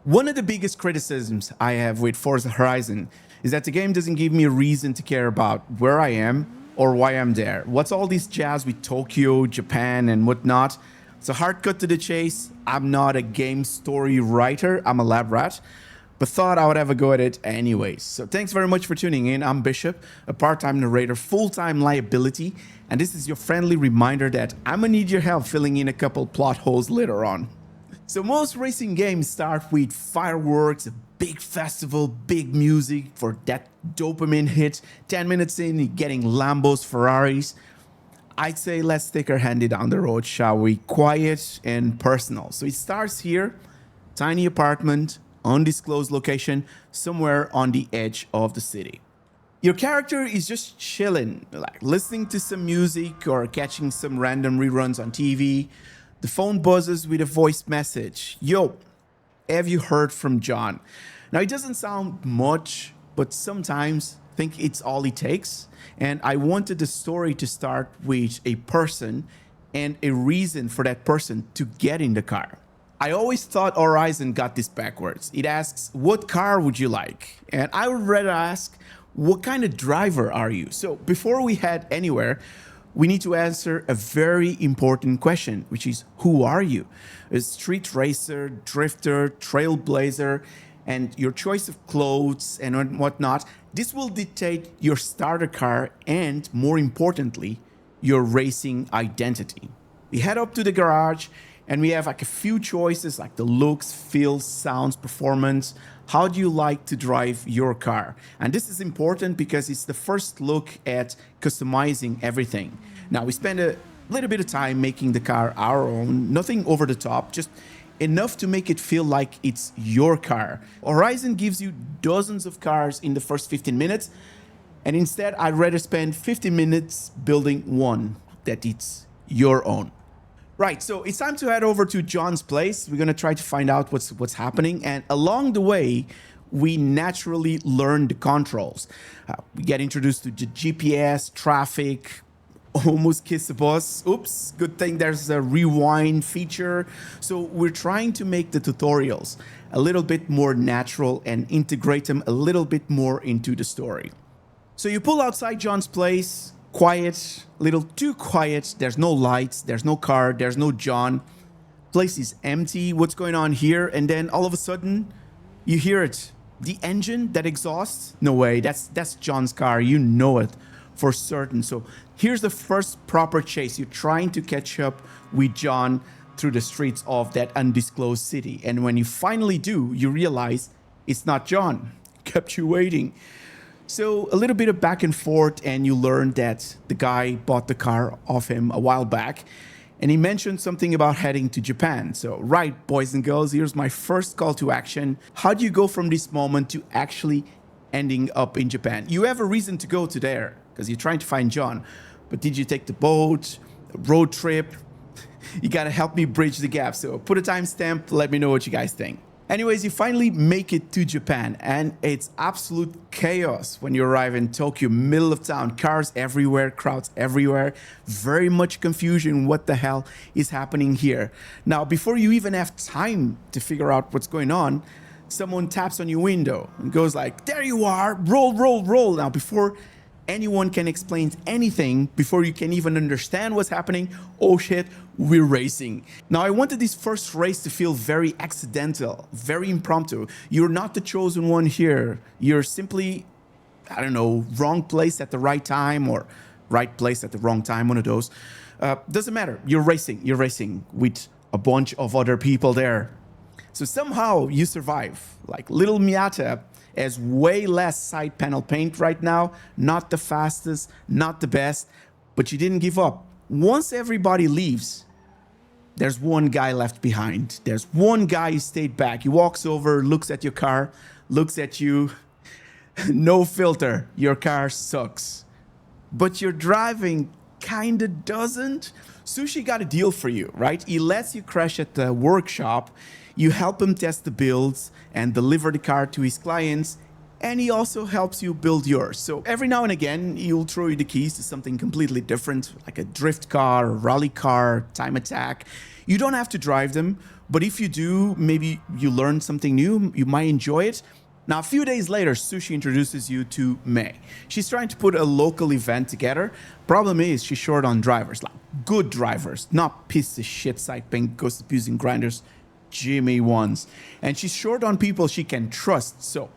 One of the biggest criticisms I have with Forza Horizon is that the game doesn't give me a reason to care about where I am or why I'm there. What's all this jazz with Tokyo, Japan, and whatnot? It's a hard cut to the chase. I'm not a game story writer, I'm a lab rat, but thought I would have a go at it anyways. So thanks very much for tuning in. I'm Bishop, a part-time narrator, full-time liability, and this is your friendly reminder that I'm gonna need your help filling in a couple plot holes later on. So most racing games start with fireworks, a big festival, big music for that dopamine hit. 10 minutes in, you're getting Lambos, Ferraris. I'd say let's take our handy down the road, shall we? Quiet and personal. So it starts here, tiny apartment, undisclosed location, somewhere on the edge of the city. Your character is just chilling, like listening to some music or catching some random reruns on TV. The phone buzzes with a voice message. Yo, have you heard from John? Now, it doesn't sound much, but sometimes I think it's all it takes. And I wanted the story to start with a person and a reason for that person to get in the car. I always thought Horizon got this backwards. It asks, what car would you like? And I would rather ask, what kind of driver are you? So before we head anywhere, we need to answer a very important question, which is, who are you? A street racer, drifter, trailblazer, and your choice of clothes and whatnot. This will dictate your starter car and, more importantly, your racing identity. We head up to the garage and we have like a few choices like the looks, feels, sounds, performance. How do you like to drive your car? And this is important because it's the first look at customizing everything. Now, we spend a little bit of time making the car our own, nothing over the top, just enough to make it feel like it's your car. Horizon gives you dozens of cars in the first 15 minutes, and instead I'd rather spend 15 minutes building one that it's your own. Right, so it's time to head over to John's place. We're gonna try to find out what's happening, and along the way, we naturally learn the controls. We get introduced to the GPS, traffic, almost kiss a boss. Oops, good thing there's a rewind feature. So we're trying to make the tutorials a little bit more natural and integrate them a little bit more into the story. So you pull outside John's place, quiet, a little too quiet. There's no lights, there's no car, there's no John. Place is empty. What's going on here? And then all of a sudden, you hear it. The engine, that exhaust? No way, that's John's car. You know it for certain. So here's the first proper chase. You're trying to catch up with John through the streets of that undisclosed city. And when you finally do, you realize it's not John. Kept you waiting. So a little bit of back and forth, and you learn that the guy bought the car off him a while back, and he mentioned something about heading to Japan. So, right, boys and girls, here's my first call to action. How do you go from this moment to actually ending up in Japan? You have a reason to go to there, because you're trying to find John. But did you take the boat, a road trip? You gotta help me bridge the gap. So put a timestamp, let me know what you guys think. Anyways, you finally make it to Japan, and it's absolute chaos when you arrive in Tokyo, middle of town, cars everywhere, crowds everywhere, very much confusion. What the hell is happening here? Now, before you even have time to figure out what's going on, someone taps on your window and goes like, there you are, roll, roll, roll. Now, before anyone can explain anything, before you can even understand what's happening, oh shit, we're racing. Now, I wanted this first race to feel very accidental, very impromptu. You're not the chosen one here. You're simply, I don't know, wrong place at the right time, or right place at the wrong time, one of those. Doesn't matter. You're racing with a bunch of other people there. So somehow you survive. Like little Miata has way less side panel paint right now, not the fastest, not the best, but you didn't give up. Once everybody leaves, there's one guy left behind. There's one guy who stayed back. He walks over, looks at your car, looks at you. No filter, your car sucks. But your driving kinda doesn't. Sushi got a deal for you, right? He lets you crash at the workshop. You help him test the builds and deliver the car to his clients, and he also helps you build yours. So every now and again, he'll throw you the keys to something completely different, like a drift car, a rally car, time attack. You don't have to drive them, But if you do, maybe you learn something new, you might enjoy it. Now, a few days later, Sushi introduces you to May. She's trying to put a local event together. Problem is, she's short on drivers, like good drivers, not pieces of shit side bank ghost abusing grinders, Jimmy ones. And she's short on people she can trust. So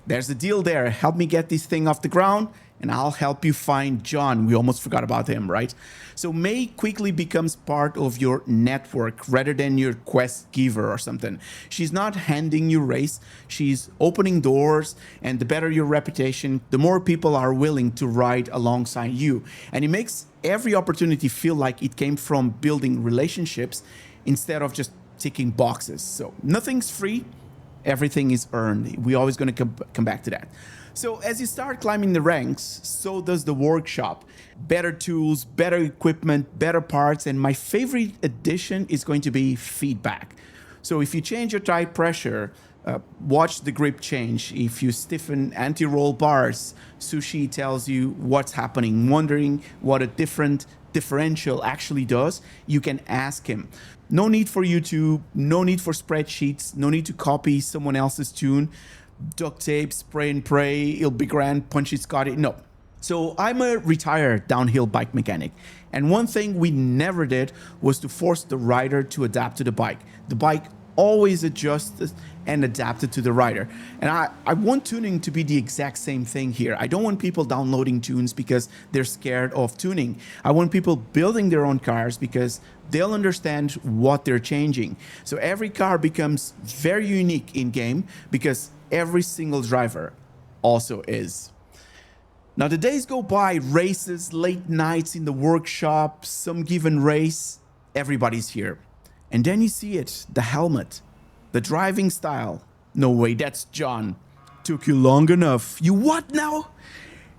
there's a deal there. Help me get this thing off the ground, and I'll help you find John. We almost forgot about him, right? So May quickly becomes part of your network rather than your quest giver or something. She's not handing you race. She's opening doors, and the better your reputation, the more people are willing to ride alongside you. And it makes every opportunity feel like it came from building relationships instead of just ticking boxes. So nothing's free. Everything is earned. We're always going to come back to that. So as you start climbing the ranks, so does the workshop. Better tools, better equipment, better parts, and my favorite addition is going to be feedback. So if you change your tire pressure, watch the grip change. If you stiffen anti-roll bars, Sushi tells you what's happening. Wondering what a different differential actually does, you can ask him. No need for YouTube, no need for spreadsheets, no need to copy someone else's tune. Duct tape, spray and pray, it'll be grand, punchy Scotty. No. So I'm a retired downhill bike mechanic. And one thing we never did was to force the rider to adapt to the bike. The bike always adjusts and adapted to the rider. And I want tuning to be the exact same thing here. I don't want people downloading tunes because they're scared of tuning. I want people building their own cars because they'll understand what they're changing. So every car becomes very unique in game because every single driver also is. Now the days go by, races, late nights in the workshop, some given race, everybody's here. And then you see it, the helmet, the driving style. No way, that's John. Took you long enough. You what now?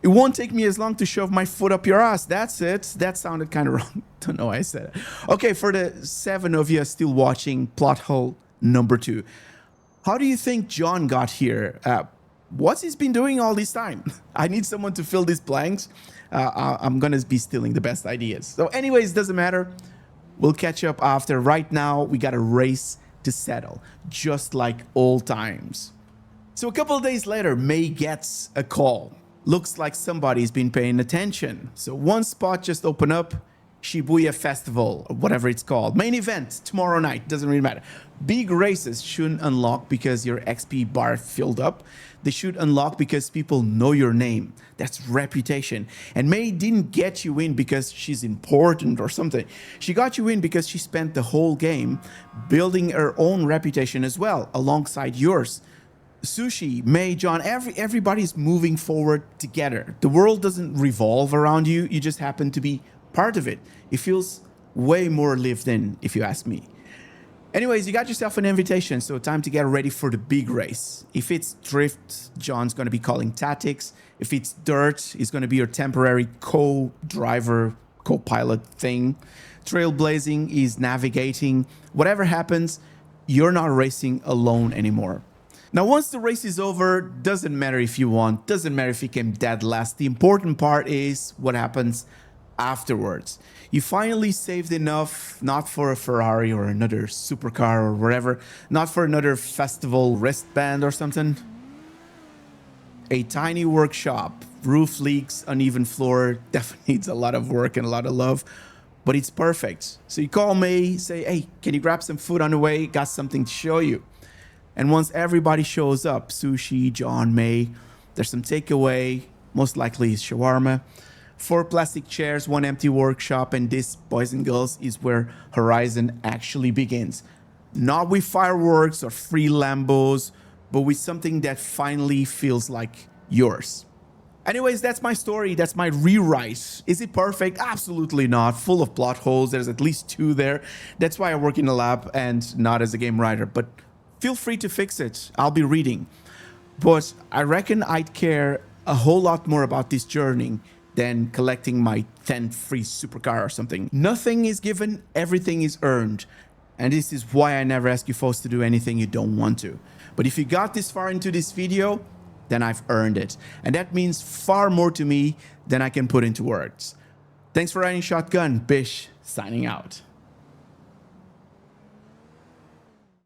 It won't take me as long to shove my foot up your ass. That's it. That sounded kind of wrong. Don't know why I said it. Okay, for the 7 of you still watching, plot hole number 2. How do you think John got here? What's he been doing all this time? I need someone to fill these blanks. I'm going to be stealing the best ideas. So anyways, doesn't matter. We'll catch up after. Right now, we got a race to settle, just like old times. So a couple of days later, May gets a call. Looks like somebody's been paying attention. So one spot just opened up, Shibuya Festival, or whatever it's called. Main event tomorrow night, doesn't really matter. Big races shouldn't unlock because your XP bar filled up. They should unlock because people know your name. That's reputation. And May didn't get you in because she's important or something. She got you in because she spent the whole game building her own reputation as well, alongside yours. Sushi, May, John, everybody's moving forward together. The world doesn't revolve around you. You just happen to be part of it. It feels way more lived in, if you ask me. Anyways, you got yourself an invitation, so time to get ready for the big race. If it's drift, John's going to be calling tactics. If it's dirt, he's going to be your temporary co-driver, co-pilot thing. Trailblazing is navigating. Whatever happens, you're not racing alone anymore. Now, once the race is over, doesn't matter if you won, doesn't matter if you came dead last. The important part is what happens afterwards. You finally saved enough, not for a Ferrari or another supercar or whatever, not for another festival wristband or something. A tiny workshop, roof leaks, uneven floor, definitely needs a lot of work and a lot of love, but it's perfect. So you call May, say, hey, can you grab some food on the way? Got something to show you. And once everybody shows up, Sushi, John, May, there's some takeaway, most likely is shawarma. 4 plastic chairs, 1 empty workshop, and this, boys and girls, is where Horizon actually begins. Not with fireworks or free Lambos, but with something that finally feels like yours. Anyways, that's my story. That's my rewrite. Is it perfect? Absolutely not. Full of plot holes. There's at least 2 there. That's why I work in a lab and not as a game writer. But feel free to fix it. I'll be reading. But I reckon I'd care a whole lot more about this journey than collecting my 10th free supercar or something. Nothing is given, everything is earned. And this is why I never ask you folks to do anything you don't want to. But if you got this far into this video, then I've earned it. And that means far more to me than I can put into words. Thanks for riding shotgun. Bish, signing out.